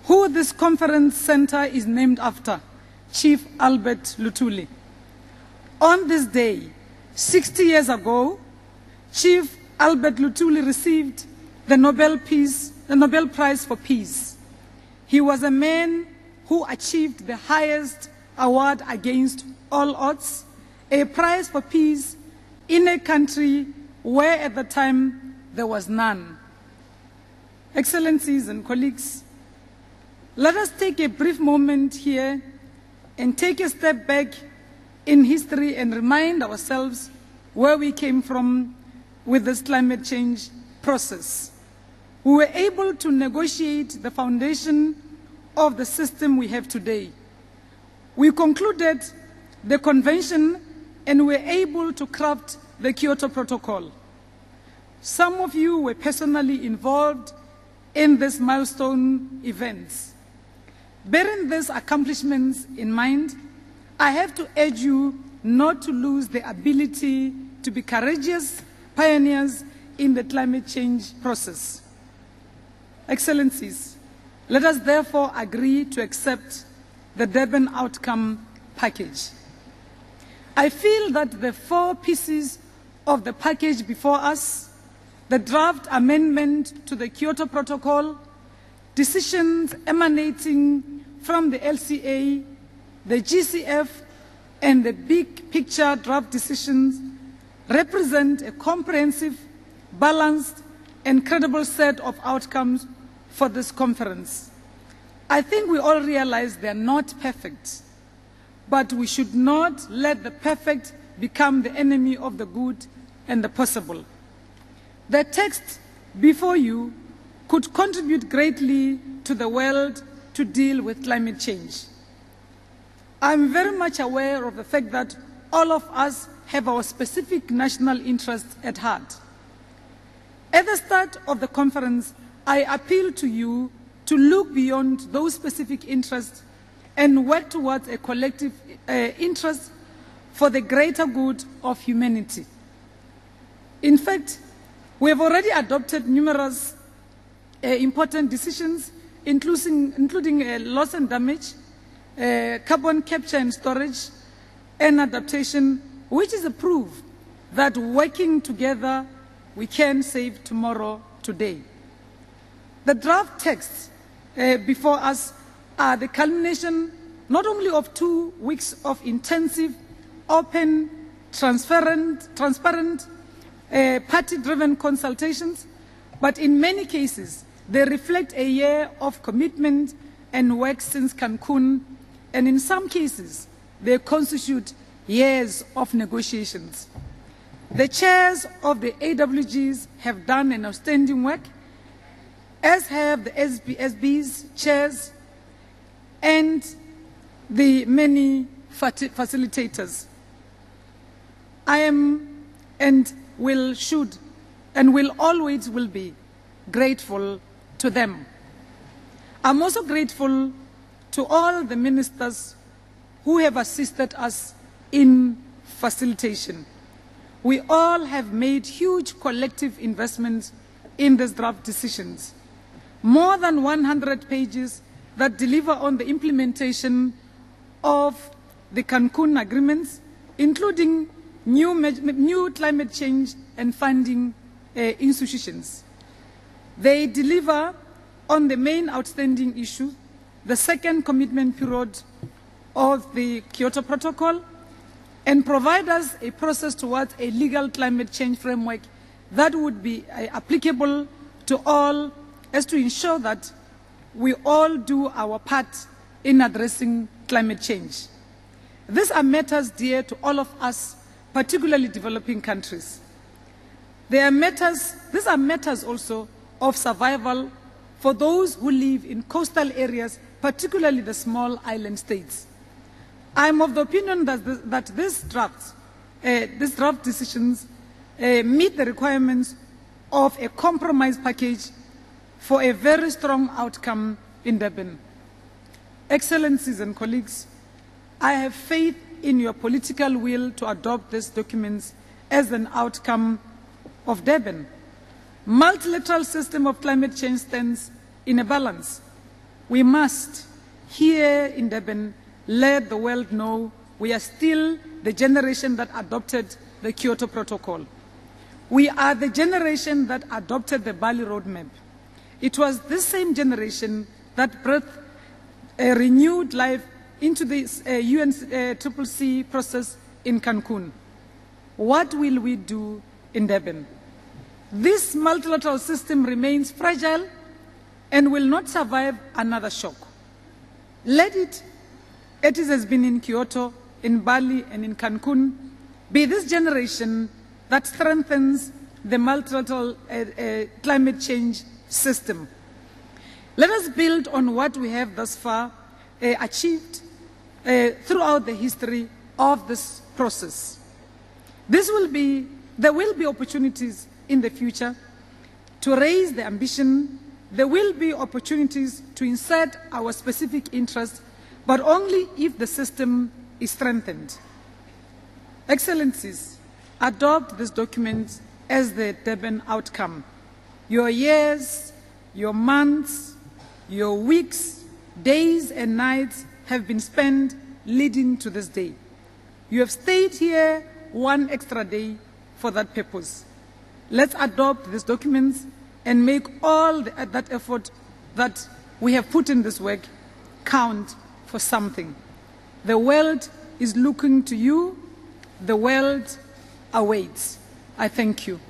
who this conference center is named after, Chief Albert Luthuli. On this day, 60 years ago, Chief Albert Luthuli received the Nobel Prize for Peace. He was a man who achieved the highest award against all odds, a prize for peace in a country where at the time there was none. Excellencies and colleagues, let us take a brief moment here and take a step back in history and remind ourselves where we came from with this climate change process. We were able to negotiate the foundation of the system we have today. We concluded the convention and were able to craft the Kyoto Protocol. Some of you were personally involved in these milestone events. Bearing these accomplishments in mind, I have to urge you not to lose the ability to be courageous pioneers in the climate change process. Excellencies, let us therefore agree to accept the Durban outcome package. I feel that the 4 pieces of the package before us, the draft amendment to the Kyoto Protocol, decisions emanating from the LCA, the GCF, and the big picture draft decisions represent a comprehensive, balanced, and credible set of outcomes for this conference. I think we all realize they are not perfect, but we should not let the perfect become the enemy of the good and the possible. The text before you could contribute greatly to the world to deal with climate change. I'm very much aware of the fact that all of us have our specific national interests at heart. At the start of the conference, I appeal to you to look beyond those specific interests and work towards a collective interest for the greater good of humanity. In fact, we have already adopted numerous important decisions, including loss and damage, carbon capture and storage, and adaptation, which is a proof that working together we can save tomorrow today. The draft texts before us are the culmination not only of 2 weeks of intensive, open, transparent, party-driven consultations, but in many cases they reflect a year of commitment and work since Cancun, and in some cases they constitute years of negotiations. The chairs of the AWGs have done an outstanding work, as have the SB's chairs and the many facilitators. I am and will always be grateful to them. I'm also grateful to all the ministers who have assisted us in facilitation. We all have made huge collective investments in these draft decisions. More than 100 pages that deliver on the implementation of the Cancun agreements, including new climate change and funding institutions. They deliver on the main outstanding issue, the second commitment period of the Kyoto Protocol, and provide us a process towards a legal climate change framework that would be applicable to all, as to ensure that we all do our part in addressing climate change. These are matters dear to all of us, particularly developing countries. These are matters also of survival for those who live in coastal areas, particularly the small island states. I am of the opinion that these draft decisions meet the requirements of a compromise package for a very strong outcome in Durban. Excellencies and colleagues, I have faith in your political will to adopt these documents as an outcome of Durban. Multilateral system of climate change stands in a balance. We must, here in Durban, let the world know we are still the generation that adopted the Kyoto Protocol. We are the generation that adopted the Bali Roadmap. It was this same generation that breathed a renewed life into the UNCCC process in Cancun. What will we do in Durban? This multilateral system remains fragile and will not survive another shock. Let it has been in Kyoto, in Bali, and in Cancun, be this generation that strengthens the multilateral climate change system. Let us build on what we have thus far achieved throughout the history of this process. There will be opportunities in the future to raise the ambition. There will be opportunities to insert our specific interests, but only if the system is strengthened. Excellencies, adopt this document as the Durban outcome. Your years, your months, your weeks, days and nights have been spent leading to this day. You have stayed here one extra day for that purpose. Let's adopt these documents and make all that effort that we have put in this work count for something. The world is looking to you. The world awaits. I thank you.